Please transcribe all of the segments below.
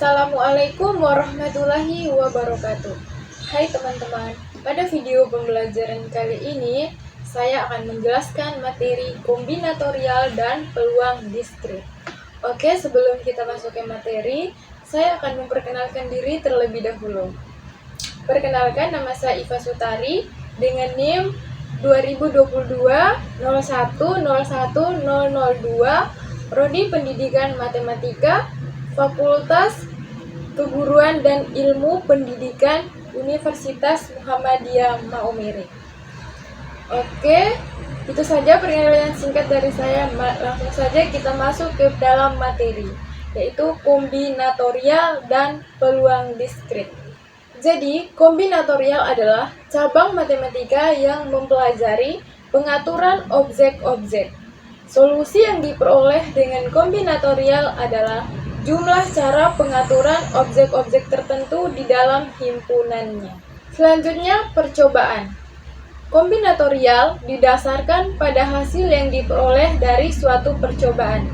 Assalamualaikum warahmatullahi wabarakatuh. Hai teman-teman, pada video pembelajaran kali ini saya akan menjelaskan materi kombinatorial dan peluang diskrit. Oke, sebelum kita masuk ke materi, saya akan memperkenalkan diri terlebih dahulu. Perkenalkan, nama saya Iva Sutari dengan NIM 2022 Prodi Pendidikan Matematika, Fakultas Keguruan dan Ilmu Pendidikan Universitas Muhammadiyah Maumere. Oke, itu saja perkenalan singkat dari saya. Langsung saja kita masuk ke dalam materi, yaitu kombinatorial dan peluang diskrit. Jadi, kombinatorial adalah cabang matematika yang mempelajari pengaturan objek-objek. Solusi yang diperoleh dengan kombinatorial adalah jumlah cara pengaturan objek-objek tertentu di dalam himpunannya. Selanjutnya, percobaan. Kombinatorial didasarkan pada hasil yang diperoleh dari suatu percobaan.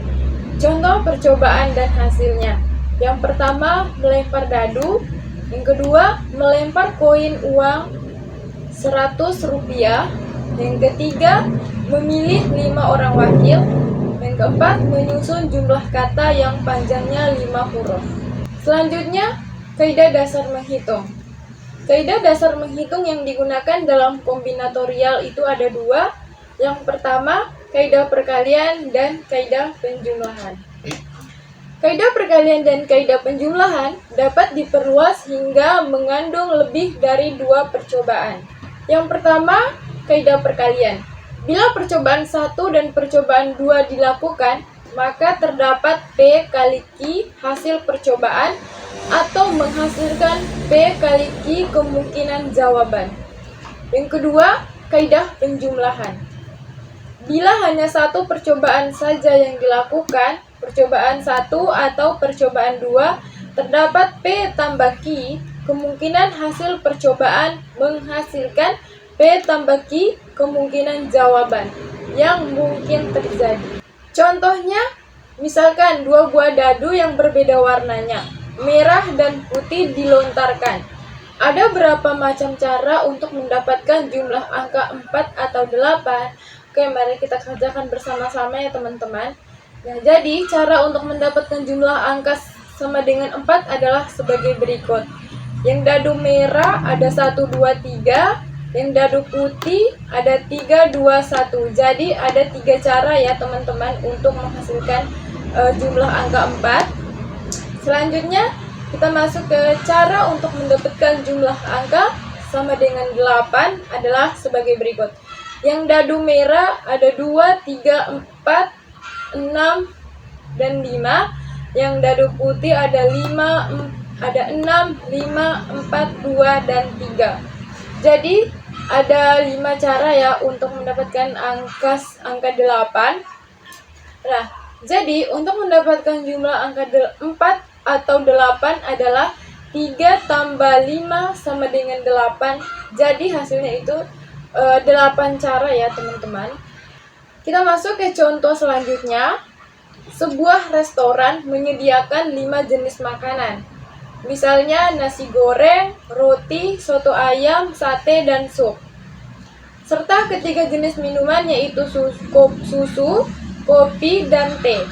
Contoh percobaan dan hasilnya. Yang pertama, melempar dadu. Yang kedua, melempar koin uang 100 rupiah. Yang ketiga, memilih 5 orang wakil. Yang keempat, menyusun jumlah kata yang panjangnya 5 huruf. Selanjutnya, kaidah dasar menghitung. Kaidah dasar menghitung yang digunakan dalam kombinatorial itu ada dua. Yang pertama, kaidah perkalian dan kaidah penjumlahan. Kaidah perkalian dan kaidah penjumlahan dapat diperluas hingga mengandung lebih dari 2 percobaan. Yang pertama, kaidah perkalian. Bila percobaan 1 dan percobaan 2 dilakukan, maka terdapat P kali Q hasil percobaan atau menghasilkan P kali Q kemungkinan jawaban. Yang kedua, kaidah penjumlahan. Bila hanya 1 percobaan saja yang dilakukan, percobaan 1 atau percobaan 2, terdapat P tambah Q, kemungkinan hasil percobaan menghasilkan P tambah Q kemungkinan jawaban yang mungkin terjadi. Contohnya, misalkan 2 buah dadu yang berbeda warnanya, merah dan putih dilontarkan. Ada berapa macam cara untuk mendapatkan jumlah angka 4 atau 8? Oke, mari kita kerjakan bersama-sama ya teman-teman. Nah, jadi cara untuk mendapatkan jumlah angka sama dengan 4 adalah sebagai berikut. Yang dadu merah ada 1, 2, 3. Yang dadu putih ada 3, 2, 1. Jadi ada 3 cara ya teman-teman untuk menghasilkan jumlah angka 4. Selanjutnya kita masuk ke cara untuk mendapatkan jumlah angka sama dengan 8 adalah sebagai berikut. Yang dadu merah ada 2, 3, 4, 6, dan 5. Yang dadu putih ada 6, 5, 4, 2, dan 3. Jadi ada 5 cara ya untuk mendapatkan angka 8. Nah, jadi untuk mendapatkan jumlah angka 4 atau 8 adalah 3 tambah 5 sama dengan 8. Jadi hasilnya itu 8 cara ya teman-teman. Kita masuk ke contoh selanjutnya. Sebuah restoran menyediakan 5 jenis makanan. Misalnya nasi goreng, roti, soto ayam, sate, dan sup. Serta ketiga jenis minuman yaitu susu, kopi, dan teh.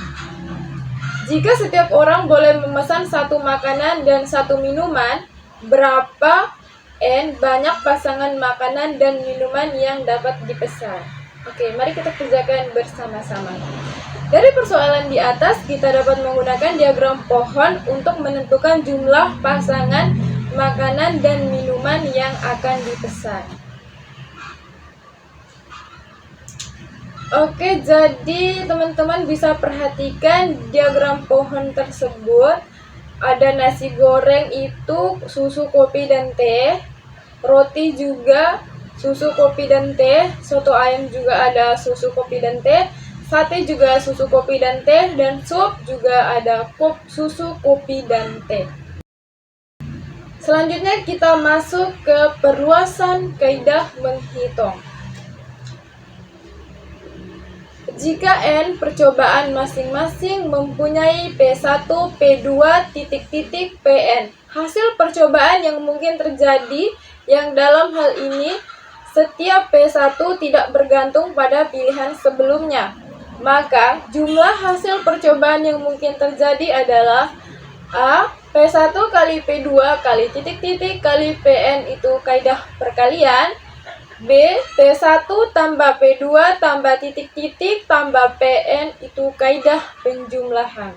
Jika setiap orang boleh memesan 1 makanan dan 1 minuman, berapa N banyak pasangan makanan dan minuman yang dapat dipesan? Oke, mari kita kerjakan bersama-sama. Dari persoalan di atas, kita dapat menggunakan diagram pohon untuk menentukan jumlah pasangan makanan dan minuman yang akan dipesan. Oke, jadi teman-teman bisa perhatikan diagram pohon tersebut. Ada nasi goreng itu susu, kopi, dan teh. Roti juga susu, kopi, dan teh. Soto ayam juga ada susu, kopi, dan teh. Sate juga susu, kopi, dan teh. Dan sup juga ada susu, kopi, dan teh. Selanjutnya kita masuk ke perluasan kaidah menghitung. Jika N percobaan masing-masing mempunyai P1, P2, titik-titik, Pn. Hasil percobaan yang mungkin terjadi yang dalam hal ini setiap P1 tidak bergantung pada pilihan sebelumnya. Maka jumlah hasil percobaan yang mungkin terjadi adalah A. P1 kali P2 kali titik-titik kali Pn itu kaidah perkalian. B. P1 tambah P2 tambah titik-titik tambah Pn itu kaidah penjumlahan.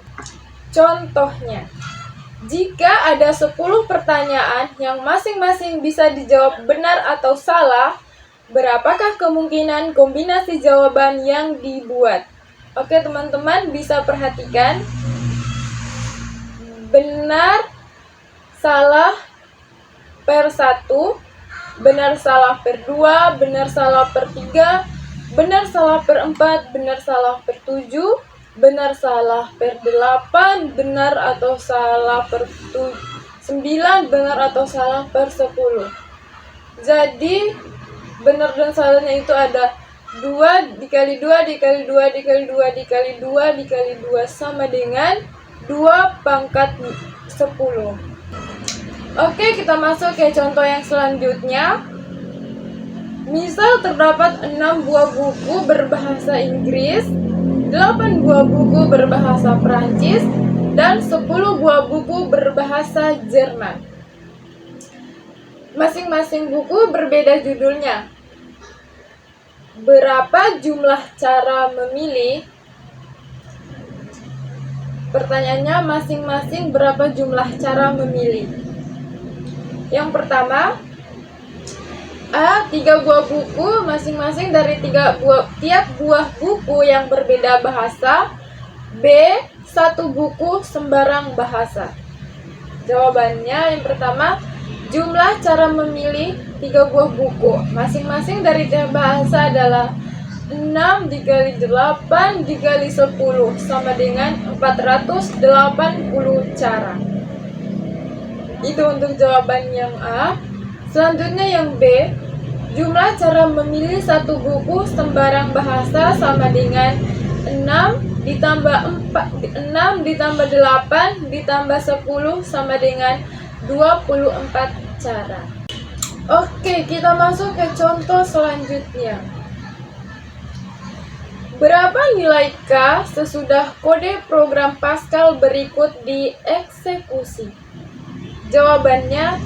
Contohnya, jika ada 10 pertanyaan yang masing-masing bisa dijawab benar atau salah, berapakah kemungkinan kombinasi jawaban yang dibuat? Oke teman-teman, bisa perhatikan. Benar, salah per 1, benar salah per 2, benar salah per 3, benar salah per 4, benar salah per 7, benar salah per 8, benar atau salah per 9, benar atau salah per 10. Jadi benar dan salahnya itu ada 2 dikali 2 dikali 2 dikali 2 dikali 2 dikali 2 sama dengan 2 pangkat 10. Oke, kita masuk ke contoh yang selanjutnya. Misal terdapat 6 buah buku berbahasa Inggris, 8 buah buku berbahasa Perancis, dan 10 buah buku berbahasa Jerman. Masing-masing buku berbeda judulnya. Berapa jumlah cara memilih? Pertanyaannya, masing-masing berapa jumlah cara memilih? Yang pertama, A. 3 buah buku masing-masing dari tiap buah buku yang berbeda bahasa. B. 1 buku sembarang bahasa. Jawabannya yang pertama, jumlah cara memilih 3 buah buku masing-masing dari tiap bahasa adalah 6 dikali 8 dikali 10 sama dengan 480 cara. Itu untuk jawaban yang A. Selanjutnya yang B. Jumlah cara memilih 1 buku sembarang bahasa sama dengan 6 ditambah 8 ditambah 10 sama dengan 24 cara. Oke, kita masuk ke contoh selanjutnya. Berapa nilai K sesudah kode program Pascal berikut dieksekusi? Jawabannya,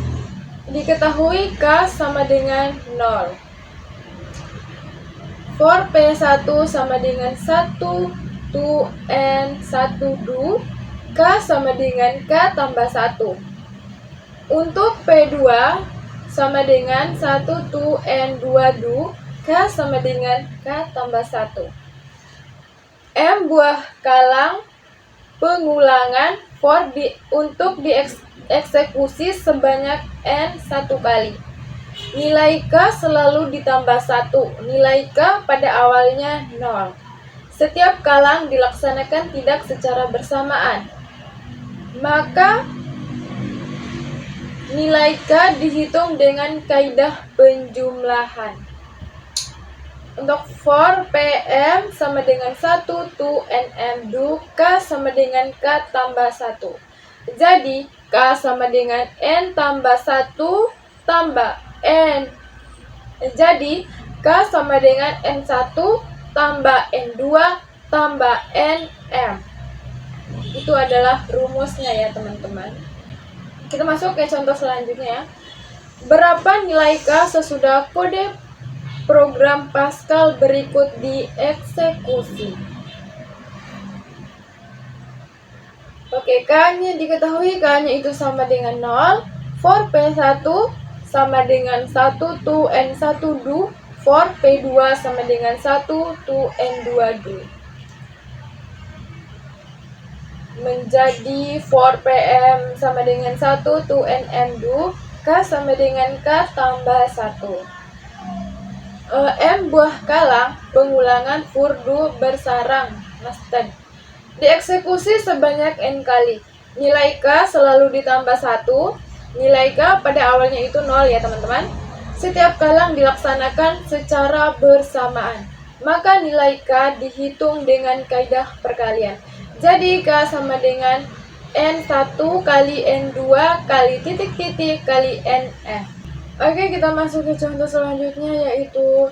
diketahui K sama dengan 0. For P1 sama dengan 1, 2, N, 1, 2, K sama dengan K tambah 1. Untuk P2 sama dengan 1, 2, N, 2, 2, K sama dengan K tambah 1. M buah kalang pengulangan untuk dieksekusi sebanyak N 1 kali. Nilai K selalu ditambah 1. Nilai K pada awalnya 0. Setiap kalang dilaksanakan tidak secara bersamaan. Maka nilai K dihitung dengan kaidah penjumlahan. Untuk for PM sama dengan 1, 2, NM, 2, K sama dengan K tambah 1. Jadi, K sama dengan N tambah 1 tambah N. Jadi, K sama dengan N1 tambah N2 tambah NM. Itu adalah rumusnya ya teman-teman. Kita masuk ke contoh selanjutnya. Berapa nilai K sesudah kode program Pascal berikut dieksekusi? Oke, K-nya diketahui, K-nya itu sama dengan 0. For P1 sama dengan 1, 2, N1, 2. For P2 sama dengan 1, 2, N2, 2. Menjadi for PM sama dengan 1, 2, NM, 2. K sama dengan K tambah 1. M buah kalang pengulangan furdu bersarang nasdad dieksekusi sebanyak N kali. Nilai K selalu ditambah 1. Nilai K pada awalnya itu 0 ya teman-teman. Setiap kalang dilaksanakan secara bersamaan. maka nilai K dihitung dengan kaidah perkalian. Jadi K sama dengan N1 kali N2 kali titik-titik kali NN. Oke, kita masuk ke contoh selanjutnya, yaitu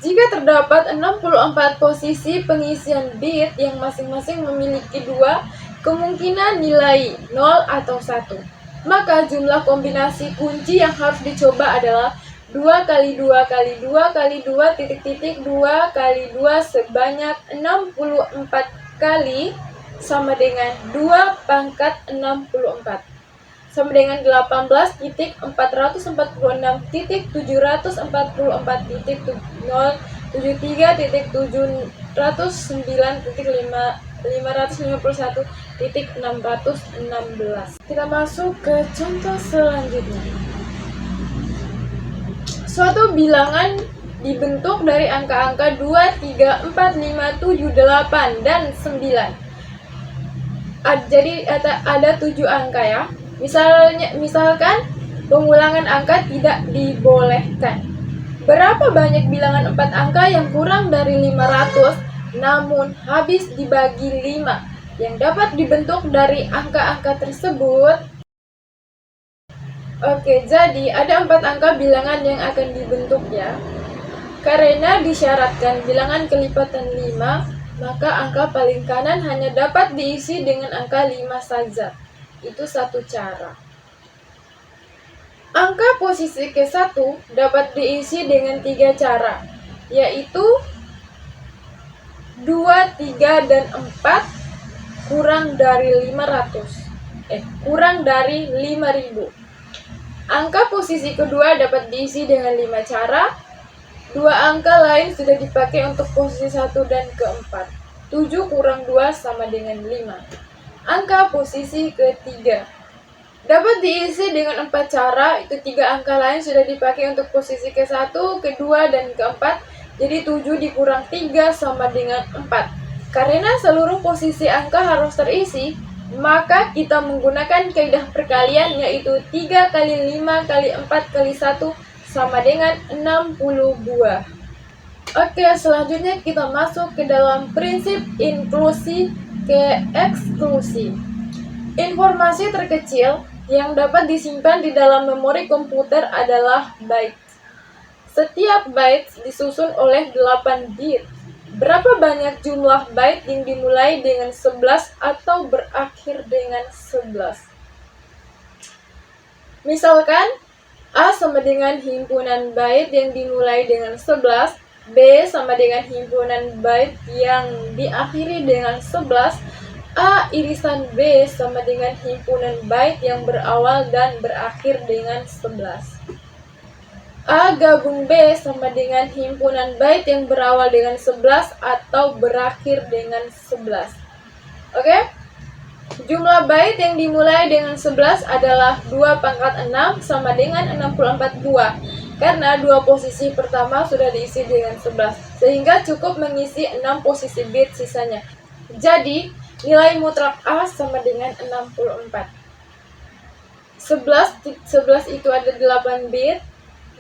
jika terdapat 64 posisi pengisian bit yang masing-masing memiliki 2 kemungkinan nilai 0 atau 1, maka jumlah kombinasi kunci yang harus dicoba adalah 2 kali 2 kali 2 kali 2 titik-titik 2 kali 2 sebanyak 64 kali sama dengan 2 pangkat 64 sama dengan 18.073.704.9.551.616. Kita masuk ke contoh selanjutnya. Suatu bilangan dibentuk dari angka-angka 2, 3, 4, 5, 7, 8, dan 9. Jadi ada 7 angka ya. Misalkan pengulangan angka tidak dibolehkan. Berapa banyak bilangan 4 angka yang kurang dari 500 namun habis dibagi 5 yang dapat dibentuk dari angka-angka tersebut? Oke, jadi ada 4 angka bilangan yang akan dibentuk ya. Karena disyaratkan bilangan kelipatan 5, maka angka paling kanan hanya dapat diisi dengan angka 5 saja. Itu satu cara. Angka posisi ke-1 dapat diisi dengan 3 cara, yaitu 2, 3, dan 4 kurang dari 5.000. Angka posisi kedua dapat diisi dengan 5 cara. 2 angka lain sudah dipakai untuk posisi 1 dan ke-4. 7 kurang 2 sama dengan 5. Angka posisi ketiga dapat diisi dengan 4 cara. Itu 3 angka lain sudah dipakai untuk posisi ke-1, ke-2, dan ke-4. Jadi 7 dikurang 3 sama dengan 4. Karena seluruh posisi angka harus terisi, maka kita menggunakan kaidah perkalian, yaitu 3 kali 5 kali 4 kali 1 sama dengan 60 buah. Oke, selanjutnya kita masuk ke dalam prinsip inklusi ke eksklusi. Informasi terkecil yang dapat disimpan di dalam memori komputer adalah bytes. Setiap bytes disusun oleh 8 bit. Berapa banyak jumlah byte yang dimulai dengan 11 atau berakhir dengan 11? Misalkan, A sama dengan himpunan byte yang dimulai dengan 11, B sama dengan himpunan byte yang diakhiri dengan 11, A irisan B sama dengan himpunan byte yang berawal dan berakhir dengan 11. A gabung B sama dengan himpunan byte yang berawal dengan 11 atau berakhir dengan 11. Oke? Jumlah byte yang dimulai dengan 11 adalah 2 pangkat 6 sama dengan 64 buah. Karena 2 posisi pertama sudah diisi dengan 11, sehingga cukup mengisi 6 posisi bit sisanya. Jadi, nilai mutlak A sama dengan 64. 11 itu ada 8 bit.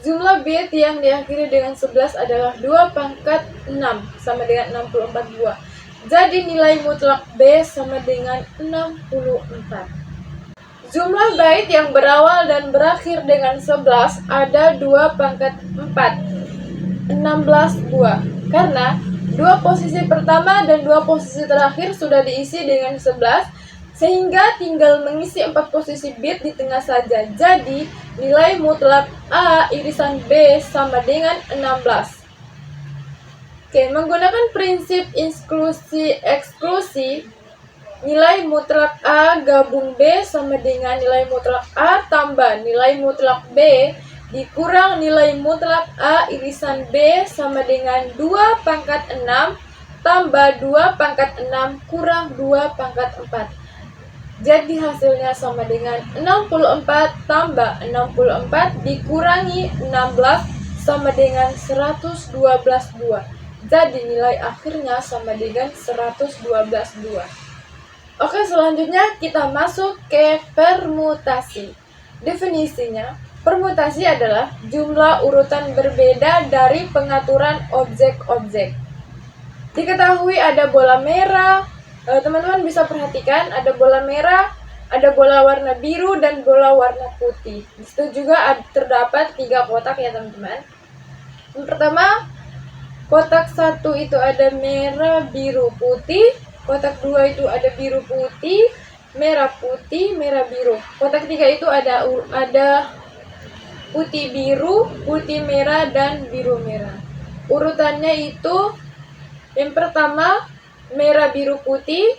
Jumlah bit yang diakhiri dengan 11 adalah 2 pangkat 6 sama dengan 64 buah. Jadi nilai mutlak B sama dengan 64. Jumlah byte yang berawal dan berakhir dengan 11 ada 2 pangkat 4, 16 buah. Karena 2 posisi pertama dan 2 posisi terakhir sudah diisi dengan 11, sehingga tinggal mengisi 4 posisi bit di tengah saja. Jadi, nilai mutlak A irisan B sama dengan 16. Oke, menggunakan prinsip inklusi eksklusi, nilai mutlak A gabung B sama dengan nilai mutlak A tambah nilai mutlak B dikurang nilai mutlak A irisan B sama dengan 2 pangkat 6 tambah 2 pangkat 6 kurang 2 pangkat 4. Jadi hasilnya sama dengan 64 tambah 64 dikurangi 16 sama dengan 112 buah. Jadi nilai akhirnya sama dengan 112 buah. Oke, selanjutnya kita masuk ke permutasi. Definisinya, permutasi adalah jumlah urutan berbeda dari pengaturan objek-objek. Diketahui ada bola merah. Teman-teman bisa perhatikan ada bola merah, ada bola warna biru dan bola warna putih. Di situ juga terdapat 3 kotak ya teman-teman. Yang pertama, kotak 1 itu ada merah, biru, putih. Kotak 2 itu ada biru, putih, merah, biru. Kotak 3 itu ada putih, biru, putih, merah, dan biru, merah. Urutannya itu yang pertama merah, biru, putih,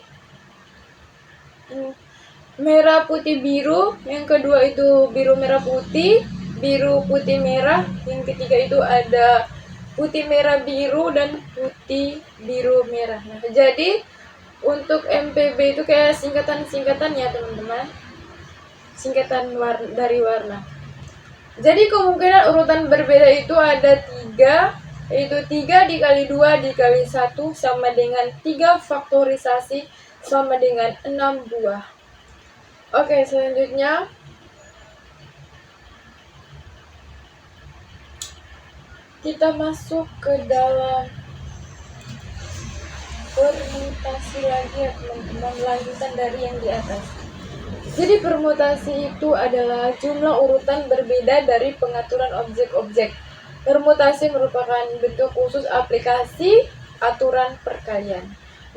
merah, putih, biru. Yang kedua itu biru, merah, putih, biru, putih, merah. Yang ketiga itu ada putih, merah, biru, dan putih, biru, merah. Nah, jadi untuk MPB itu kayak singkatan-singkatan ya teman-teman, singkatan dari warna. Jadi kemungkinan urutan berbeda itu ada 3, yaitu 3 dikali 2 dikali 1 sama dengan 3 faktorisasi sama dengan 6 buah. Oke, selanjutnya kita masuk ke dalam permutasi lagi ya teman-teman, lanjutan dari yang di atas. Jadi permutasi itu adalah jumlah urutan berbeda dari pengaturan objek-objek. Permutasi merupakan bentuk khusus aplikasi aturan perkalian.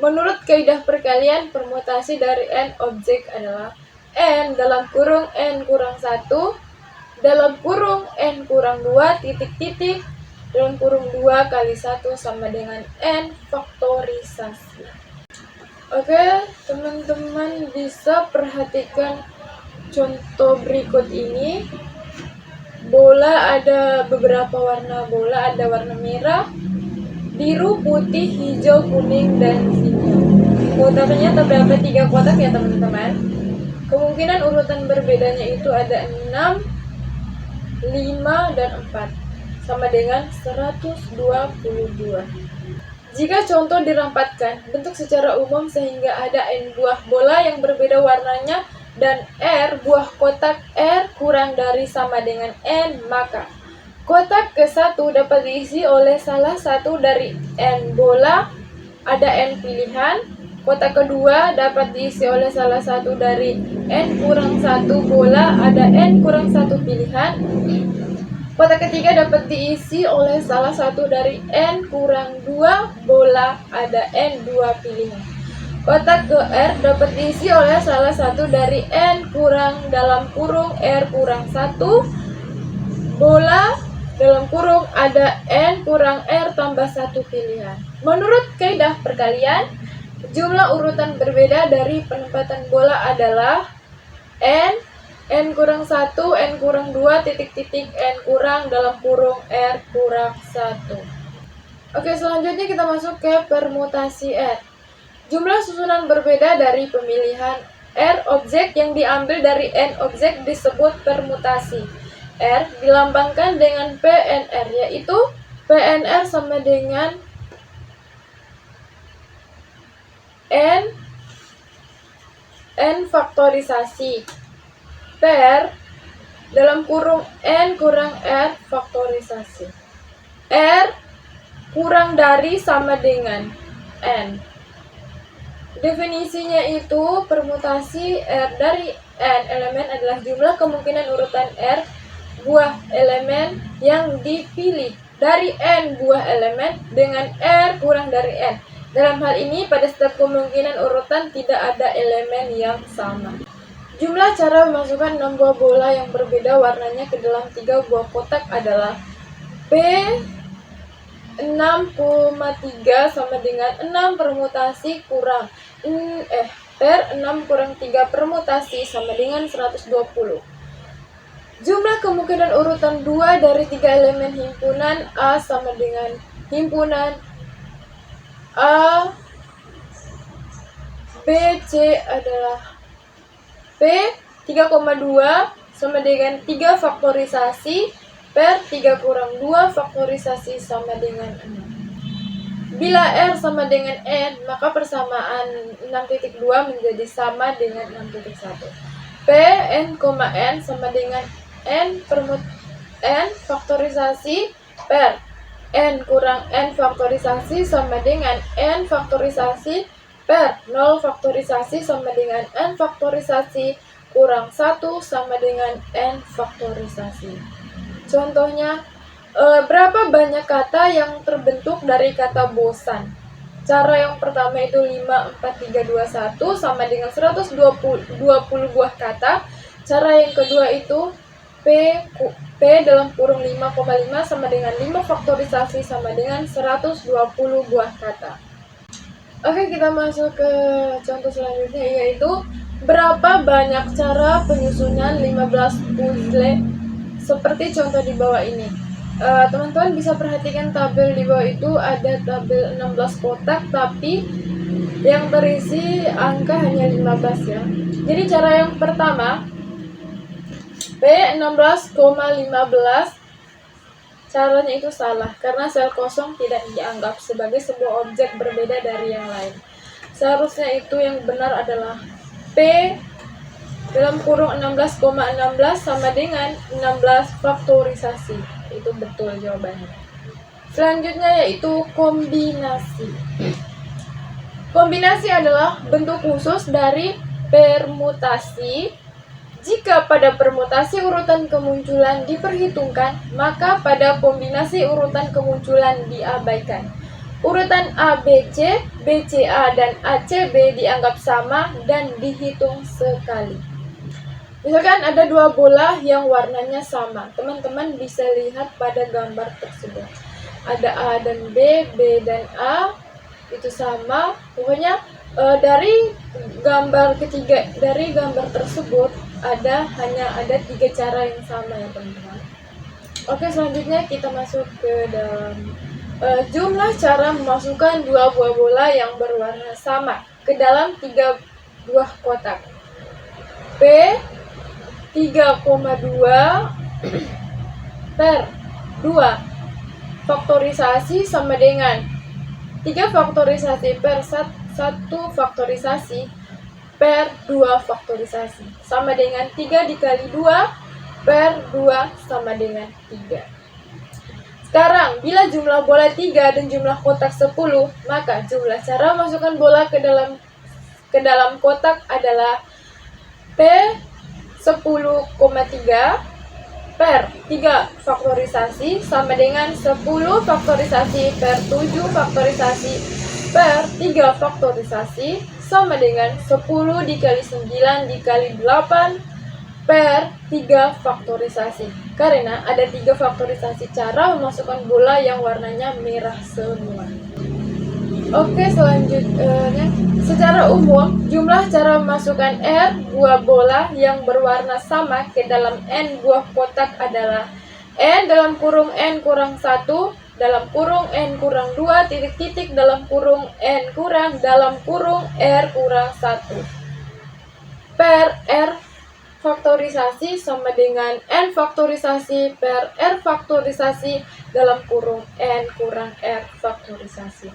Menurut kaidah perkalian, permutasi dari n objek adalah n dalam kurung n kurang 1 dalam kurung n kurang 2 titik-titik dalam kurung 2 kali 1 sama dengan n faktorisasi. Oke, teman-teman bisa perhatikan contoh berikut ini. Bola ada beberapa warna bola, ada warna merah, biru, putih, hijau, kuning, dan hijau. Kotaknya terdapat 3 kotak ya teman-teman. Kemungkinan urutan berbedanya itu ada 6, 5, dan 4 sama dengan 122. Jika contoh dirampatkan bentuk secara umum sehingga ada n buah bola yang berbeda warnanya dan R buah kotak R kurang dari sama dengan n, maka kotak ke-1 dapat diisi oleh salah satu dari n bola, ada n pilihan. Kotak kedua dapat diisi oleh salah satu dari n kurang 1 bola, ada n kurang 1 pilihan. Kotak ketiga dapat diisi oleh salah satu dari n kurang 2 bola, ada n 2 pilihan. Kotak ke R dapat diisi oleh salah satu dari n kurang dalam kurung R kurang 1 bola, dalam kurung ada n kurang R tambah 1 pilihan. Menurut kaidah perkalian, jumlah urutan berbeda dari penempatan bola adalah n kurang 1, n kurang 2, titik-titik, n kurang dalam kurung R kurang 1. Oke, selanjutnya kita masuk ke permutasi R. Jumlah susunan berbeda dari pemilihan R objek yang diambil dari n objek disebut permutasi. R dilambangkan dengan PNR, yaitu PNR sama dengan n faktorisasi per dalam kurung n kurang R faktorisasi. R kurang dari sama dengan n. Definisinya itu permutasi R dari n elemen adalah jumlah kemungkinan urutan R buah elemen yang dipilih dari n buah elemen dengan R kurang dari n. Dalam hal ini pada setiap kemungkinan urutan tidak ada elemen yang sama. Jumlah cara memasukkan 6 buah bola yang berbeda warnanya ke dalam 3 buah kotak adalah P 6,3 sama dengan 6 permutasi kurang per 6 kurang 3 permutasi sama dengan 120. Jumlah kemungkinan urutan 2 dari 3 elemen himpunan A sama dengan himpunan A, B, C adalah P 3,2 sama dengan 3 faktorisasi per 3 kurang 2 faktorisasi sama dengan 6. Bila R sama dengan N, maka persamaan 6.2 menjadi sama dengan 6.1. P N, N sama dengan N faktorisasi per n kurang n faktorisasi sama dengan n faktorisasi per 0 faktorisasi sama dengan n faktorisasi kurang 1 sama dengan n faktorisasi. Contohnya, berapa banyak kata yang terbentuk dari kata bosan? Cara yang pertama itu 5, 4, 3, 2, 1 sama dengan 120 buah kata. Cara yang kedua itu P dalam kurung 5,5 sama dengan 5 faktorisasi sama dengan 120 buah kata. Oke, kita masuk ke contoh selanjutnya, yaitu berapa banyak cara penyusunan 15 puzzle seperti contoh di bawah ini. Teman-teman bisa perhatikan tabel di bawah itu ada tabel 16 kotak, tapi yang terisi angka hanya 15 ya. Jadi cara yang pertama, P 16,15, caranya itu salah karena sel kosong tidak dianggap sebagai sebuah objek berbeda dari yang lain. Seharusnya itu yang benar adalah P dalam kurung 16,16 sama dengan 16 faktorisasi. Itu betul jawabannya. Selanjutnya yaitu kombinasi. Kombinasi adalah bentuk khusus dari permutasi. Jika pada permutasi urutan kemunculan diperhitungkan, maka pada kombinasi urutan kemunculan diabaikan. Urutan ABC, BCA, dan ACB dianggap sama dan dihitung sekali. Misalkan ada dua bola yang warnanya sama. Teman-teman bisa lihat pada gambar tersebut. Ada A dan B, B dan A, itu sama. Pokoknya dari gambar tersebut hanya ada 3 cara yang sama ya teman-teman. Oke, selanjutnya kita masuk ke dalam jumlah cara memasukkan 2 buah bola yang berwarna sama ke dalam 3 buah kotak. P 3,2 per 2 faktorisasi sama dengan 3 faktorisasi per 1 faktorisasi per 2 faktorisasi sama dengan 3 dikali 2 per 2 sama dengan 3. Sekarang, bila jumlah bola 3 dan jumlah kotak 10, maka jumlah cara masukkan bola ke dalam kotak adalah P 10,3 per 3 faktorisasi sama dengan 10 faktorisasi per 7 faktorisasi per 3 faktorisasi sama dengan 10 dikali 9 dikali 8 per 3 faktorisasi. Karena ada 3 faktorisasi cara memasukkan bola yang warnanya merah semua. Oke, selanjutnya, secara umum jumlah cara memasukkan R buah bola yang berwarna sama ke dalam N buah kotak adalah N dalam kurung N kurang 1 dalam kurung N kurang 2 titik-titik dalam kurung N kurang dalam kurung R kurang 1 per R faktorisasi sama dengan N faktorisasi per R faktorisasi dalam kurung N kurang R faktorisasi.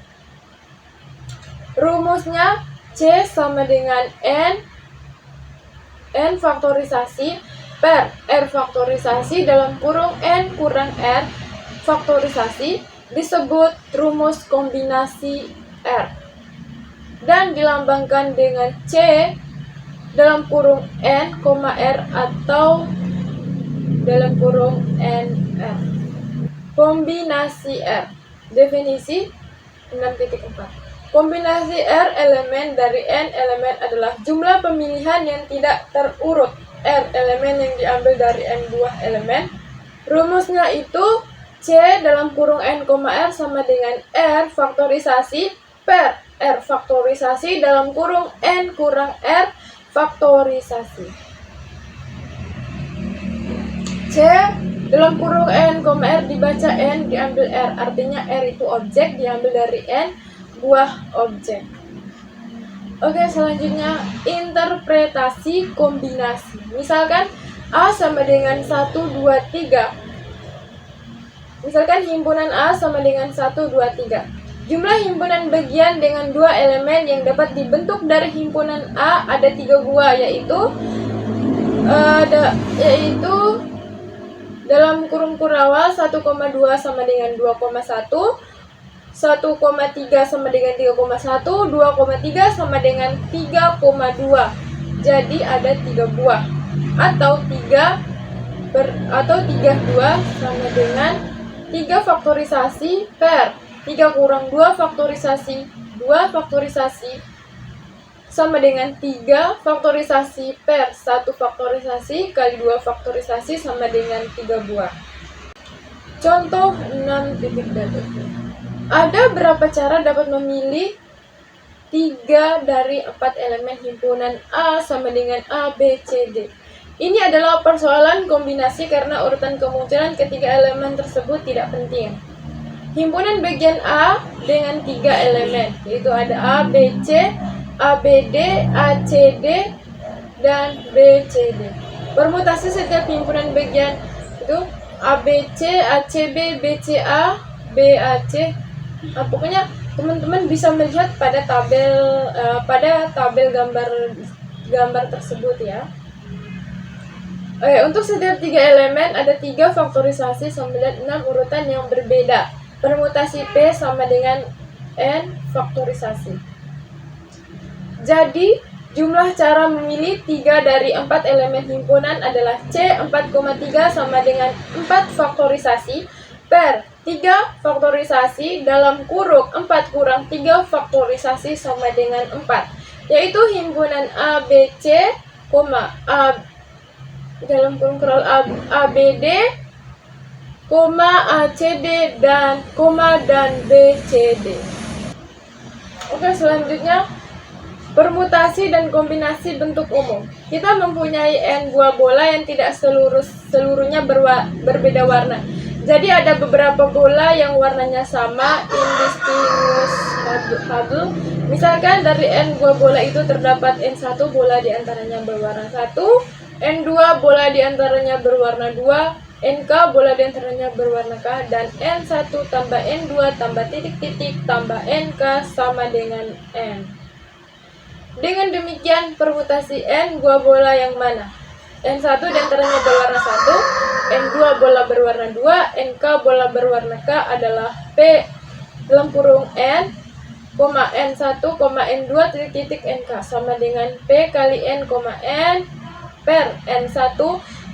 Rumusnya C sama dengan N faktorisasi per R faktorisasi dalam kurung N kurang R faktorisasi disebut rumus kombinasi R dan dilambangkan dengan C dalam kurung N, R atau dalam kurung NR. Kombinasi R. Definisi 6.4. Kombinasi R elemen dari N elemen adalah jumlah pemilihan yang tidak terurut R elemen yang diambil dari N buah elemen. Rumusnya itu C dalam kurung N, R sama dengan R faktorisasi per R faktorisasi dalam kurung N kurang R faktorisasi. C dalam kurung N, R dibaca N diambil R. Artinya R itu objek diambil dari N buah objek. Oke, selanjutnya interpretasi kombinasi. Misalkan A sama dengan 1, 2, 3. Misalkan himpunan A sama dengan 1, 2, 3. Jumlah himpunan bagian dengan 2 elemen yang dapat dibentuk dari himpunan A ada 3 buah, yaitu Dalam kurung kurawal 1,2 sama dengan 2,1, 1,3 sama dengan 3,1, 2,3 sama dengan 3,2. Jadi ada 3 buah. Atau 32 sama dengan 3 faktorisasi per 3 kurang 2 faktorisasi 2 faktorisasi sama dengan 3 faktorisasi per 1 faktorisasi kali 2 faktorisasi sama dengan 3 buah. Contoh 6.1. Ada berapa cara dapat memilih 3 dari 4 elemen himpunan A sama dengan A, B, C, D. Ini adalah persoalan kombinasi karena urutan kemunculan ketiga elemen tersebut tidak penting. Himpunan bagian A dengan 3 elemen, yaitu ada A, B, C, A, B, D, A, C, D, dan B, C, D. Permutasi setiap himpunan bagian itu A, B, C, A, C, B, B, C, A, B, A, C. Pokoknya teman-teman bisa melihat pada tabel gambar tersebut ya. Untuk setiap 3 elemen ada 3 faktorisasi 96 urutan yang berbeda. Permutasi P sama dengan N faktorisasi. Jadi, jumlah cara memilih 3 dari 4 elemen himpunan adalah C 4,3 sama dengan 4 faktorisasi per 3 faktorisasi dalam kurung 4 kurang 3 faktorisasi sama dengan 4. Yaitu himpunan A, B, C, A dalam kurung A, B, D, A, C, D, dan B, C, D. Oke, selanjutnya permutasi dan kombinasi bentuk umum. Kita mempunyai N buah bola yang tidak seluruhnya berbeda warna. Jadi ada beberapa bola yang warnanya sama, indistinguishable. Misalkan dari N buah bola itu terdapat N1 bola diantaranya berwarna 1, N2 bola diantaranya berwarna 2, NK bola diantaranya berwarna K, dan N1 tambah N2 tambah titik-titik tambah NK sama dengan N. Dengan demikian permutasi N buah bola yang mana? N1 diantaranya berwarna 1, N2 bola berwarna 2, NK bola berwarna K adalah P dalam kurung N, N1, N2 titik-titik NK sama dengan P kali N, N per N1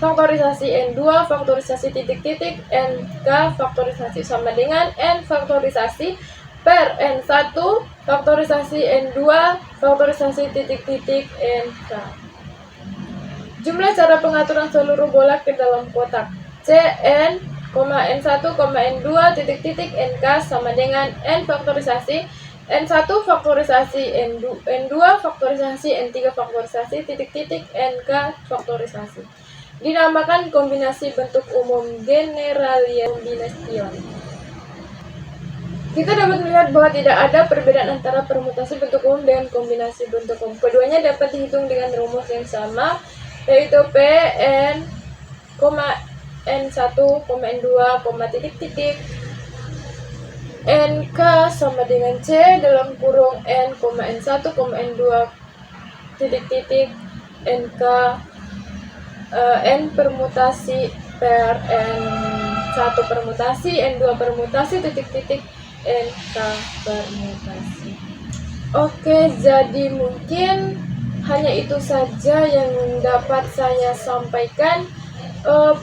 faktorisasi N2 faktorisasi titik-titik NK faktorisasi sama dengan N faktorisasi per N1 faktorisasi N2 faktorisasi titik-titik NK. Jumlah cara pengaturan seluruh bola ke dalam kotak Cn, N1, N2 titik-titik NK sama dengan N faktorisasi N1 faktorisasi N2 faktorisasi N3 faktorisasi titik-titik NK faktorisasi. Dinamakan kombinasi bentuk umum Generalian Combination. Kita dapat melihat bahwa tidak ada perbedaan antara permutasi bentuk umum dengan kombinasi bentuk umum. Keduanya dapat dihitung dengan rumus yang sama, yaitu P, N, N1, N2, titik-titik NK sama dengan C dalam kurung N, N1, N2 titik-titik NK N permutasi per N1 permutasi, N2 permutasi titik-titik NK permutasi. Oke, jadi mungkin hanya itu saja yang dapat saya sampaikan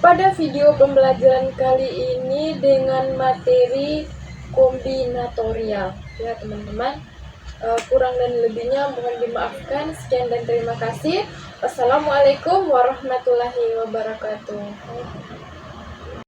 pada video pembelajaran kali ini dengan materi kombinatorial ya teman-teman. Kurang dan lebihnya mohon dimaafkan. Sekian dan terima kasih. Wassalamualaikum warahmatullahi wabarakatuh.